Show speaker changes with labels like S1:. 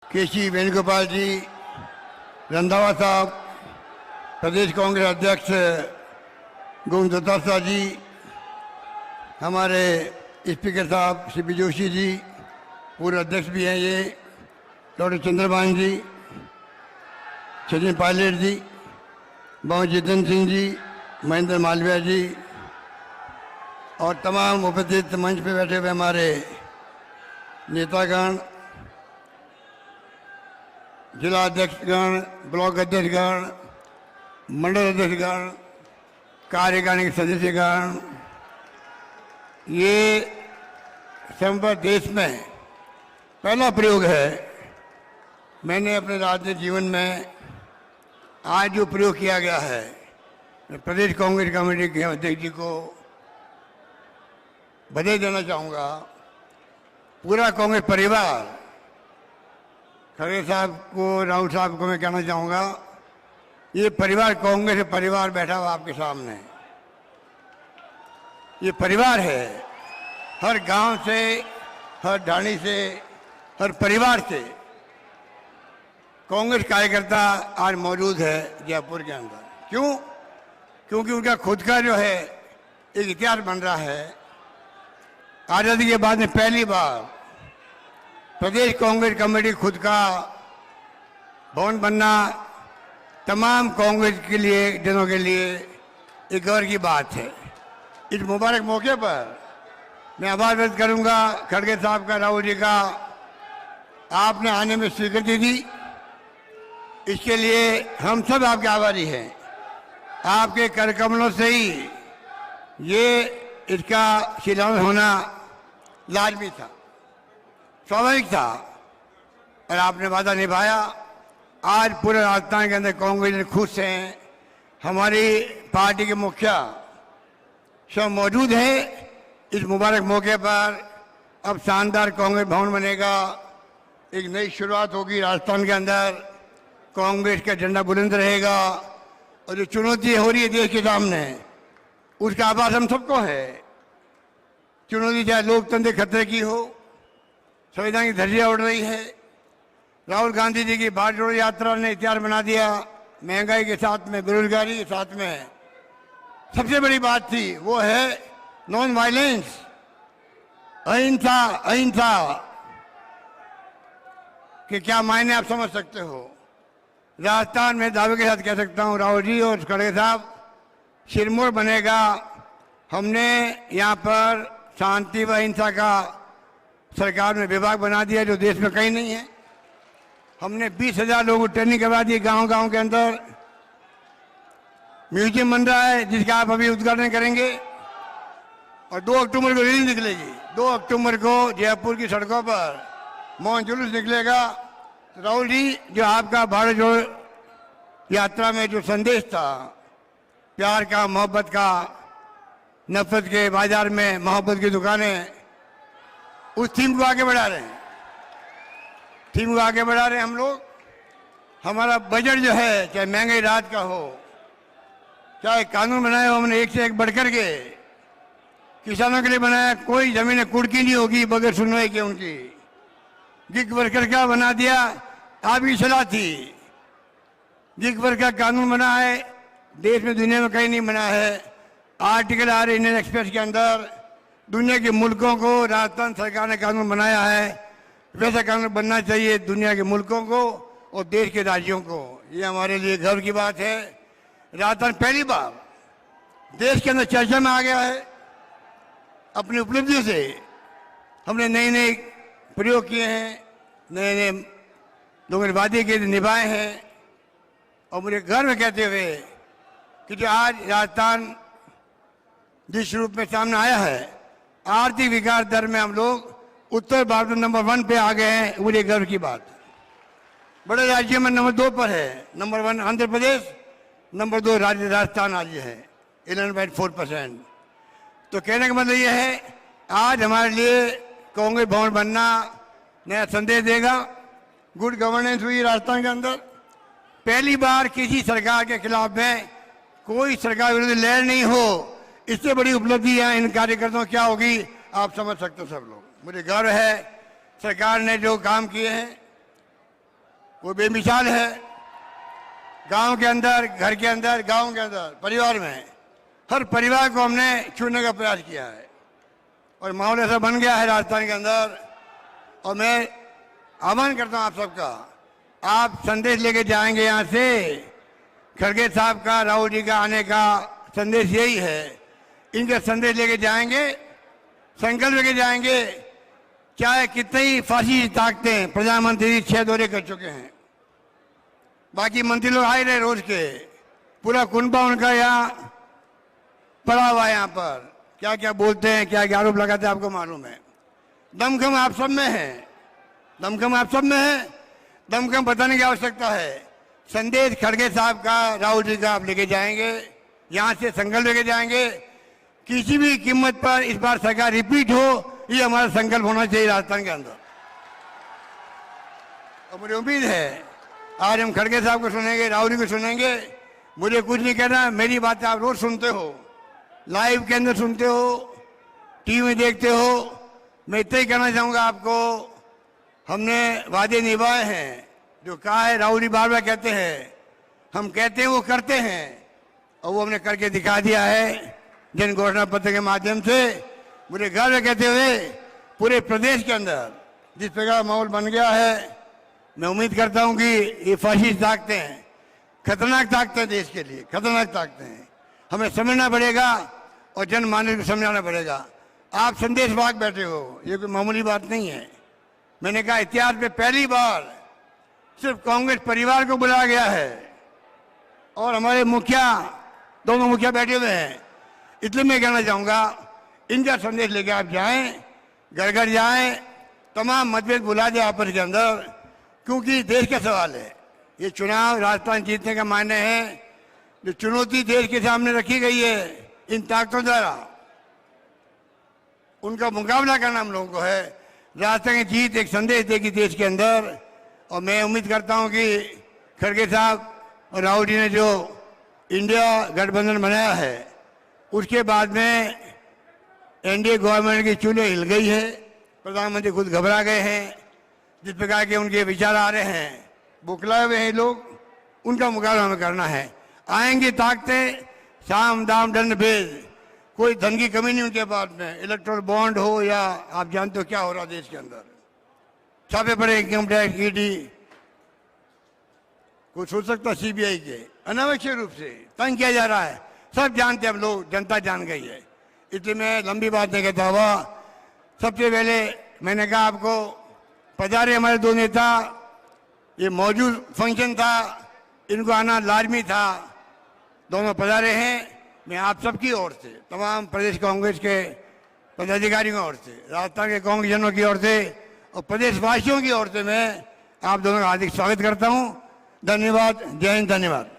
S1: केसी वेणुगोपाल जी, रंधावा साहब, प्रदेश कांग्रेस अध्यक्ष गोविंद दत्ता जी, हमारे स्पीकर साहब सी पी जोशी जी, पूर्व अध्यक्ष भी हैं ये, डॉक्टर चंद्रभान जी, सचिन पायलट जी, बाबू जितेंद्र सिंह जी, महेंद्र मालवीय जी और तमाम उपस्थित मंच पे बैठे हुए हमारे नेतागण, जिला अध्यक्षगण, ब्लॉक अध्यक्षगण, मंडल अध्यक्षगण, कार्यकारिणी के सदस्यगण, ये संबद्ध देश में पहला प्रयोग है। मैंने अपने राजनीतिक जीवन में आज जो प्रयोग किया गया है, मैं प्रदेश कांग्रेस कमेटी के अध्यक्ष जी को बधाई देना चाहूँगा। पूरा कांग्रेस परिवार, खड़गे साहब को, राहुल साहब को मैं कहना चाहूँगा, ये परिवार कांग्रेस परिवार बैठा हुआ आपके सामने, ये परिवार है। हर गांव से, हर ढाणी से, हर परिवार से कांग्रेस कार्यकर्ता आज मौजूद है जयपुर के अंदर। क्यों? क्योंकि उनका खुद का जो है एक इतिहास बन रहा है। आज़ादी के बाद में पहली बार प्रदेश कांग्रेस कमेटी खुद का भवन बनना तमाम कांग्रेस के लिए, जनों के लिए एक गर्व की बात है। इस मुबारक मौके पर मैं आभार व्यक्त करूंगा खड़गे साहब का, राहुल जी का, आपने आने में स्वीकृति दी, इसके लिए हम सब आपके आभारी हैं। आपके करकमलों से ही ये इसका शिलान्यास होना लाजमी था, स्वाभाविक था, और आपने वादा निभाया। आज पूरे राजस्थान के अंदर कांग्रेस खुश हैं, हमारी पार्टी के मुखिया सब मौजूद हैं। इस मुबारक मौके पर अब शानदार कांग्रेस भवन बनेगा, एक नई शुरुआत होगी राजस्थान के अंदर, कांग्रेस का झंडा बुलंद रहेगा, और जो चुनौती हो रही है देश के सामने, उसका आभास हम सबको है। चुनौती चाहे लोकतंत्र खतरे की हो, संविधान की धज्जियां उड़ रही है। राहुल गांधी जी की भारत जोड़ो यात्रा ने इतिहास बना दिया। महंगाई के साथ में, बेरोजगारी के साथ में सबसे बड़ी बात थी वो है नॉन वायलेंस, अहिंसा। अहिंसा के क्या मायने आप समझ सकते हो। राजस्थान में दावे के साथ कह सकता हूँ, राहुल जी और खड़गे साहब, सिरमौर बनेगा। हमने यहाँ पर शांति व अहिंसा का सरकार ने विभाग बना दिया जो देश में कहीं नहीं है। हमने 20,000 लोगों को ट्रेनिंग करवा दी गांव-गांव के अंदर। म्यूजियम बन रहा है जिसका आप अभी उद्घाटन करेंगे, और 2 अक्टूबर को रैली निकलेगी। 2 अक्टूबर को जयपुर की सड़कों पर मौन जुलूस निकलेगा। तो राहुल जी, जो आपका भारत जोड़ो यात्रा में जो संदेश था, प्यार का, मोहब्बत का, नफरत के बाजार में मोहब्बत की दुकानें, उस थीम को आगे बढ़ा रहे हैं। थीम को आगे बढ़ा रहे हैं हम लोग। हमारा बजट जो है, चाहे महंगाई राहत का हो, चाहे कानून बनाए हो हमने एक से एक बढ़कर के, किसानों के लिए बनाया, कोई जमीनें कुड़की नहीं होगी बगैर सुनवाई के उनकी। गिग वर्कर का बना दिया, आपकी सलाह थी। गिग वर्कर का कानून बना है, देश में दुनिया में कहीं नहीं बना है। आर्टिकल आ रहे इंडियन एक्सप्रेस के अंदर, दुनिया के मुल्कों को राजस्थान सरकार ने कानून बनाया है। वैसा कानून बनना चाहिए दुनिया के मुल्कों को और देश के राज्यों को। ये हमारे लिए गर्व की बात है। राजस्थान पहली बार देश के अंदर चर्चा में आ गया है। अपनी उपलब्धियों से हमने नए नए प्रयोग किए हैं, नए नए लोगों ने वादे किए, निभाए हैं। और मुझे गर्व कहते हुए कि जो आज राजस्थान जिस रूप में सामने आया है, आर्थिक विकास दर में हम लोग उत्तर भारत में नंबर 1 पे आ गए हैं, मुझे गर्व की बात है। बड़े राज्यों में नंबर 2 पर है। नंबर 1 आंध्र प्रदेश, नंबर 2 राज्य राजस्थान राज्य है, 11.4%। तो कहने का मतलब यह है, आज हमारे लिए कांग्रेस भवन बनना नया संदेश देगा। गुड गवर्नेंस हुई राजस्थान के अंदर। पहली बार किसी सरकार के खिलाफ में कोई सरकार विरोधी लहर नहीं हो। इससे बड़ी उपलब्धि है इन कार्यकर्ताओं क्या होगी आप समझ सकते हो सब लोग। मुझे गर्व है सरकार ने जो काम किए हैं, वो बेमिसाल है। गांव के अंदर, घर के अंदर, गांव के अंदर, परिवार में हर परिवार को हमने छूने का प्रयास किया है और माहौल ऐसा बन गया है राजस्थान के अंदर। और मैं आह्वान करता हूं आप सबका, आप संदेश लेके जाएंगे यहाँ से। खड़गे साहब का, राहुल जी का आने का संदेश यही है। इनका संदेश लेके जाएंगे, संकल्प लेके जाएंगे। चाहे कितनी ही फांसी ताकतें, प्रधानमंत्री 6 दौरे कर चुके हैं, बाकी मंत्री लोग आए रहे रोज के, पूरा कुनबा उनका यहाँ पड़ा हुआ है। यहाँ पर क्या क्या बोलते हैं, क्या क्या आरोप लगाते हैं, आपको मालूम है। दमखम आप सब में है, दमखम आप सब में है। दमखम बताने की आवश्यकता है। संदेश खड़गे साहब का, राहुल जी का आप लेके जाएंगे, यहाँ से संकल्प लेके जाएंगे। किसी भी कीमत पर इस बार सरकार रिपीट हो, ये हमारा संकल्प होना चाहिए राजस्थान के अंदर। और मुझे उम्मीद है आज हम खड़गे साहब को सुनेंगे, राहुल जी को सुनेंगे। मुझे कुछ नहीं कहना, मेरी बातें आप रोज सुनते हो, लाइव के अंदर सुनते हो, टीवी में देखते हो। मैं इतना ही कहना चाहूँगा आपको, हमने वादे निभाए हैं। जो कहा है, राहुल जी बार बार कहते हैं, हम कहते हैं वो करते हैं, और वो हमने करके दिखा दिया है जन घोषणा पत्र के माध्यम से। मुझे गर्व कहते हुए पूरे प्रदेश के अंदर जिस प्रकार माहौल बन गया है, मैं उम्मीद करता हूं कि ये फाशिस्ट ताकतें हैं, खतरनाक ताकतें हैं, देश के लिए खतरनाक ताकतें हैं। हमें समझना पड़ेगा और जनमानस को समझाना पड़ेगा। आप संदेश भाग बैठे हो, ये कोई मामूली बात नहीं है। मैंने कहा इतिहास में पहली बार सिर्फ कांग्रेस परिवार को बुलाया गया है और हमारे मुखिया, दोनों मुखिया बैठे हुए हैं। इसलिए मैं कहना चाहूँगा, इनका संदेश लेके आप जाएं, घर घर जाएं, तमाम मतभेद भुला दें आपस के अंदर, क्योंकि देश का सवाल है। ये चुनाव राजस्थान जीतने का मायने है। जो चुनौती देश के सामने रखी गई है इन ताकतों द्वारा, उनका मुकाबला करना हम लोगों को है। राजस्थान की जीत एक संदेश देगी देश के अंदर। और मैं उम्मीद करता हूं कि खड़गे साहब और राहुल जी ने जो इंडिया गठबंधन बनाया है, उसके बाद में एनडीए गवर्नमेंट की चूल्हे हिल गई है। प्रधानमंत्री खुद घबरा गए हैं। जिस प्रकार के उनके विचार आ रहे हैं, बुखलाए हुए हैं लोग, उनका मुकाबला हमें करना है। आएंगी ताकतें, साम दाम दंड भेद, कोई धन की कमी नहीं उनके पास में। इलेक्ट्रल बॉन्ड हो या आप जानते हो क्या हो रहा देश के अंदर, छापे पड़े इनकम टैक्स, ईडी, कोई सोच सकता सीबीआई के अनावश्यक रूप से तंग किया जा रहा है। सब जानते हैं हम लोग, जनता जान गई है। इसलिए मैं लंबी बात नहीं कहता हुआ, सबसे पहले मैंने कहा आपको, पधारे हमारे दो नेता। ये मौजूद फंक्शन था, इनको आना लाजमी था, दोनों पधारे हैं। मैं आप सबकी ओर से, तमाम प्रदेश कांग्रेस के पदाधिकारियों की ओर से, राजस्थान के कांग्रेसजनों की ओर से और प्रदेशवासियों की ओर से मैं आप दोनों का हार्दिक स्वागत करता हूं। धन्यवाद। जय हिंद। धन्यवाद।